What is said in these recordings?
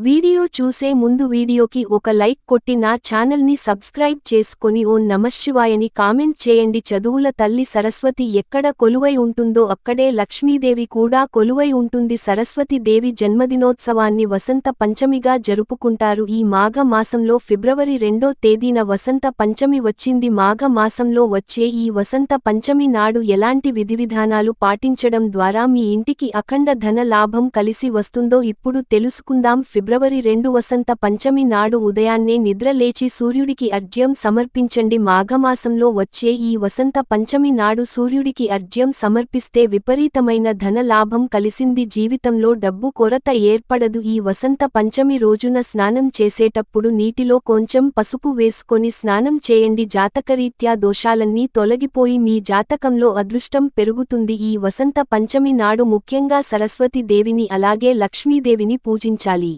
Video చూసే ముందు వీడియోకి ఒక లైక్ కొట్టి నా ఛానల్ని సబ్స్క్రైబ్ చేసుకొని ఓం నమఃశివాయని కామెంట్ చేయండి. చదువుల తల్లి సరస్వతి ఎక్కడ కొలువై ఉంటుందో అక్కడే లక్ష్మీదేవి కూడా కొలువై ఉంటుంది. సరస్వతి దేవి జన్మదినోత్సవాన్ని వసంత పంచమిగా జరుపుకుంటారు. ఈ మాఘ మాసంలో ఫిబ్రవరి 2వ తేదీన వసంత పంచమి వచ్చింది. మాఘ మాసంలో వచ్చే ఈ వసంత పంచమి నాడు ఎలాంటి విధివిధానాలు పాటించడం ద్వారా మీ ఇంటికి అఖండ ధన లాభం కలిసి వస్తుందో ఇప్పుడు తెలుసుకుందాం. ఫిబ్రవరి 2 వసంత పంచమి నాడు ఉదయాన్నే నిద్ర లేచి సూర్యుడికి అర్ఘ్యం సమర్పించండి. మాఘమాసంలో వచ్చే ఈ వసంత పంచమి నాడు సూర్యుడికి అర్ఘ్యం సమర్పిస్తే విపరీతమైన ధన లాభం కలిసింది. జీవితంలో డబ్బు కొరత ఏర్పడదు. ఈ వసంత పంచమి రోజున స్నానం చేసేటప్పుడు నీటిలో కొంచెం పసుపు వేసుకొని స్నానం చేయండి. జాతకరీత్యా దోషాలన్నీ తొలగిపోయి మీ జాతకంలో అదృష్టం పెరుగుతుంది. ఈ వసంత పంచమి నాడు ముఖ్యంగా సరస్వతి దేవిని అలాగే లక్ష్మీదేవిని పూజించాలి.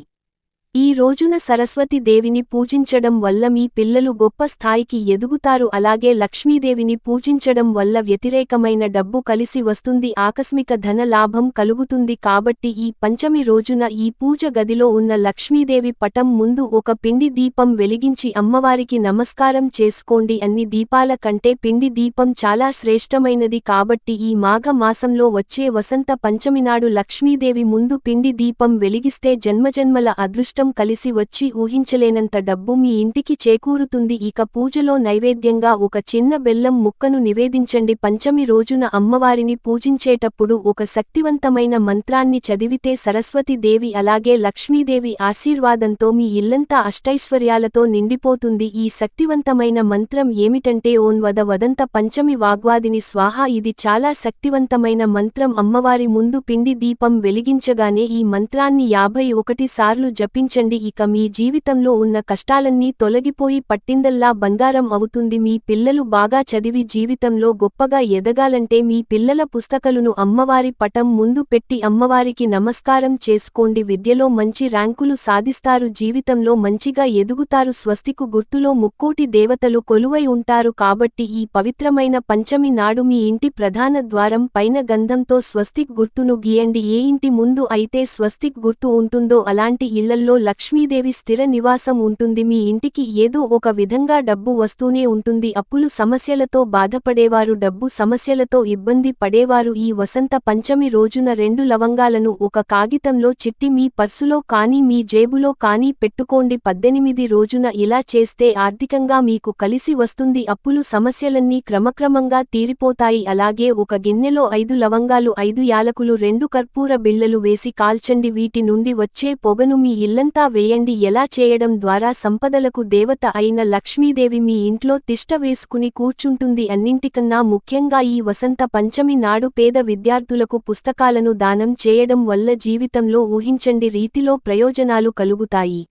ఈ రోజున సరస్వతి దేవిని పూజించడం వల్ల మీ పిల్లలు గొప్ప స్థాయికి ఎదుగుతారు. అలాగే లక్ష్మీదేవిని పూజించడం వల్ల వ్యతిరేకమైన డబ్బు కలిసి వస్తుంది. ఆకస్మిక ధన లాభం కలుగుతుంది. కాబట్టి ఈ పంచమి రోజున ఈ పూజ గదిలో ఉన్న లక్ష్మీదేవి పటం ముందు ఒక పిండి దీపం వెలిగించి అమ్మవారికి నమస్కారం చేసుకోండి. అన్ని దీపాల కంటే పిండి దీపం చాలా శ్రేష్టమైనది. కాబట్టి ఈ మాఘ మాసంలో వచ్చే వసంత పంచమినాడు లక్ష్మీదేవి ముందు పిండి దీపం వెలిగిస్తే జన్మజన్మల అదృష్టం కలిసి వచ్చి ఊహించలేనంత డబ్బు మీ ఇంటికి చేకూరుతుంది. ఇక పూజలో నైవేద్యంగా ఒక చిన్న బెల్లం ముక్కను నివేదించండి. పంచమి రోజున అమ్మవారిని పూజించేటప్పుడు ఒక శక్తివంతమైన మంత్రాన్ని చదివితే సరస్వతి దేవి అలాగే లక్ష్మీదేవి ఆశీర్వాదంతో మీ ఇల్లంతా అష్టైశ్వర్యాలతో నిండిపోతుంది. ఈ శక్తివంతమైన మంత్రం ఏమిటంటే ఓం వద వదంత పంచమి వాగ్వాదిని స్వాహా. ఇది చాలా శక్తివంతమైన మంత్రం. అమ్మవారి ముందు పిండి దీపం వెలిగించగానే ఈ మంత్రాన్ని 51 సార్లు జపించండి. ఇక మీ జీవితంలో ఉన్న కష్టాలన్నీ తొలగిపోయి పట్టిందల్లా బంగారం అవుతుంది. మీ పిల్లలు బాగా చదివి జీవితంలో గొప్పగా ఎదగాలంటే మీ పిల్లల పుస్తకాలను అమ్మవారి పటం ముందు పెట్టి అమ్మవారికి నమస్కారం చేసుకోండి. విద్యలో మంచి ర్యాంకులు సాధిస్తారు. జీవితంలో మంచిగా ఎదుగుతారు. స్వస్తికు గుర్తులో ముక్కోటి దేవతలు కొలువై ఉంటారు. కాబట్టి ఈ పవిత్రమైన పంచమి నాడు మీ ఇంటి ప్రధాన ద్వారం పైన గంధంతో స్వస్తిక్ గుర్తును గీయండి. ఏ ఇంటి ముందు అయితే స్వస్తిక్ గుర్తు ఉంటుందో అలాంటి ఇళ్లల్లో లక్ష్మీదేవి స్థిర నివాసం ఉంటుంది. మీ ఇంటికి ఏదో ఒక విధంగా డబ్బు వస్తూనే ఉంటుంది. అప్పులు సమస్యలతో బాధపడేవారు, డబ్బు సమస్యలతో ఇబ్బంది పడేవారు ఈ వసంత పంచమి రోజున 2 లవంగాలను ఒక కాగితంలో చిట్టి మీ పర్సులో కానీ మీ జేబులో కానీ పెట్టుకోండి. 18 రోజున ఇలా చేస్తే ఆర్థికంగా మీకు కలిసి వస్తుంది. అప్పులు సమస్యలన్నీ క్రమక్రమంగా తీరిపోతాయి. అలాగే ఒక గిన్నెలో 5 లవంగాలు, 5 యాలకులు, 2 కర్పూర బిళ్ళలు వేసి కాల్చండి. వీటి నుండి వచ్చే పొగను మీ ఇల్లంతా వేయండి. ఎలా చేయడం ద్వారా సంపదలకు దేవత అయిన లక్ష్మీదేవి మీ ఇంట్లో తిష్ట వేసుకుని కూర్చుంటుంది. అన్నింటికన్నా ముఖ్యంగా ఈ వసంత పంచమి నాడు పేద విద్యార్థులకు పుస్తకాలను దానం చేయడం వల్ల జీవితంలో ఊహించండి రీతిలో ప్రయోజనాలు కలుగుతాయి.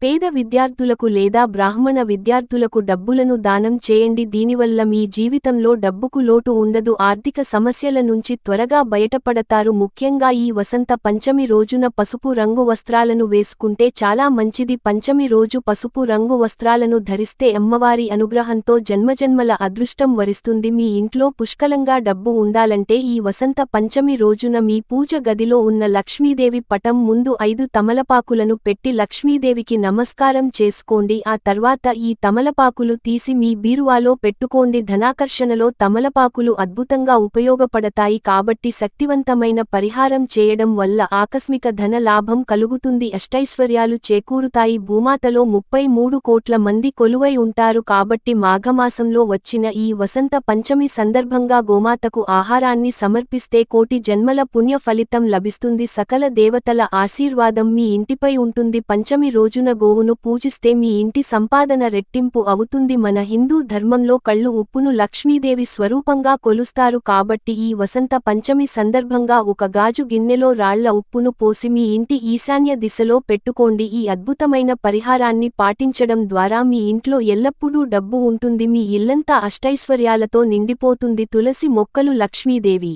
పేద విద్యార్థులకు లేదా బ్రాహ్మణ విద్యార్థులకు డబ్బులను దానం చేయండి. దీనివల్ల మీ జీవితంలో డబ్బుకు లోటు ఉండదు. ఆర్థిక సమస్యల నుంచి త్వరగా బయటపడతారు. ముఖ్యంగా ఈ వసంత పంచమి రోజున పసుపు రంగు వస్త్రాలను వేసుకుంటే చాలా మంచిది. పంచమి రోజు పసుపు రంగు వస్త్రాలను ధరిస్తే అమ్మవారి అనుగ్రహంతో జన్మజన్మల అదృష్టం వరిస్తుంది. మీ ఇంట్లో పుష్కలంగా డబ్బు ఉండాలంటే ఈ వసంత పంచమి రోజున మీ పూజ గదిలో ఉన్న లక్ష్మీదేవి పటం ముందు 5 తమలపాకులను పెట్టి లక్ష్మీదేవికి నమస్కారం చేసుకోండి. ఆ తర్వాత ఈ తమలపాకులు తీసి మీ బీరువాలో పెట్టుకోండి. ధనాకర్షణలో తమలపాకులు అద్భుతంగా ఉపయోగపడతాయి. కాబట్టి శక్తివంతమైన పరిహారం చేయడం వల్ల ఆకస్మిక ధన లాభం కలుగుతుంది. అష్టైశ్వర్యాలు చేకూరుతాయి. భూమాతలో 33 కోట్ల మంది కొలువై ఉంటారు. కాబట్టి మాఘమాసంలో వచ్చిన ఈ వసంత పంచమి సందర్భంగా గోమాతకు ఆహారాన్ని సమర్పిస్తే కోటి జన్మల పుణ్య ఫలితం లభిస్తుంది. సకల దేవతల ఆశీర్వాదం మీ ఇంటిపై ఉంటుంది. పంచమి రోజున గోవును పూజిస్తే మీ ఇంటి సంపాదన రెట్టింపు అవుతుంది. మన హిందూ ధర్మంలో కళ్ళు ఉప్పును లక్ష్మీదేవి స్వరూపంగా కొలుస్తారు. కాబట్టి ఈ వసంత పంచమి సందర్భంగా ఒక గాజు గిన్నెలో రాళ్ల ఉప్పును పోసి మీ ఇంటి ఈశాన్య దిశలో పెట్టుకోండి. ఈ అద్భుతమైన పరిహారాన్ని పాటించడం ద్వారా మీ ఇంట్లో ఎల్లప్పుడూ డబ్బు ఉంటుంది. మీ ఇల్లంతా అష్టైశ్వర్యాలతో నిండిపోతుంది. తులసి మొక్కలు లక్ష్మీదేవి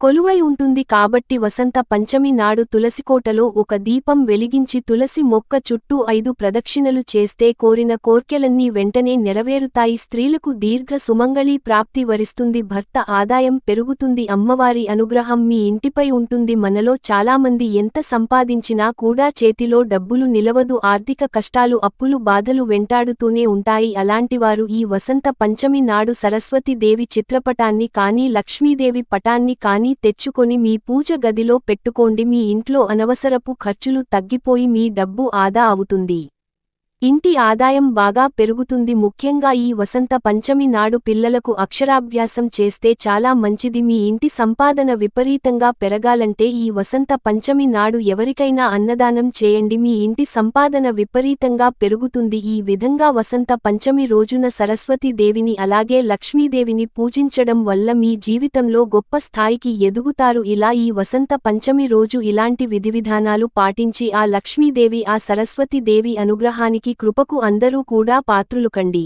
కొలువై ఉంటుంది కాబట్టి వసంత పంచమి నాడు తులసికోటలో ఒక దీపం వెలిగించి తులసి మొక్క చుట్టూ 5 ప్రదక్షిణలు చేస్తే కోరిన కోర్కెలన్నీ వెంటనే నెరవేరుతాయి. స్త్రీలకు దీర్ఘ సుమంగళీ ప్రాప్తి వరిస్తుంది. భర్త ఆదాయం పెరుగుతుంది. అమ్మవారి అనుగ్రహం మీ ఇంటిపై ఉంటుంది. మనలో చాలామంది ఎంత సంపాదించినా కూడా చేతిలో డబ్బులు నిలవదు. ఆర్థిక కష్టాలు, అప్పులు, బాధలు వెంటాడుతూనే ఉంటాయి. అలాంటివారు ఈ వసంత పంచమి నాడు సరస్వతి దేవి చిత్రపటాన్ని కానీ లక్ష్మీదేవి పటాన్ని కానీ తెచ్చుకొని మీ పూజ గదిలో పెట్టుకోండి. మీ ఇంట్లో అనవసరపు ఖర్చులు తగ్గిపోయి మీ డబ్బు ఆదా అవుతుంది. ఇంటి ఆదాయం బాగా పెరుగుతుంది. ముఖ్యంగా ఈ వసంత పంచమి నాడు పిల్లలకు అక్షరాభ్యాసం చేస్తే చాలా మంచిది. మీ ఇంటి సంపాదన విపరీతంగా పెరగాలంటే ఈ వసంత పంచమి నాడు ఎవరికైనా అన్నదానం చేయండి. మీ ఇంటి సంపాదన విపరీతంగా పెరుగుతుంది. ఈ విధంగా వసంత పంచమి రోజున సరస్వతి దేవిని అలాగే లక్ష్మీదేవిని పూజించడం వల్ల మీ జీవితంలో గొప్ప స్థాయికి ఎదుగుతారు. ఇలా ఈ వసంత పంచమి రోజు ఇలాంటి విధివిధానాలు పాటించి ఆ లక్ష్మీదేవి, ఆ సరస్వతి దేవి అనుగ్రహానికి, కృపకు అందరూ కూడా పాత్రులు కండి.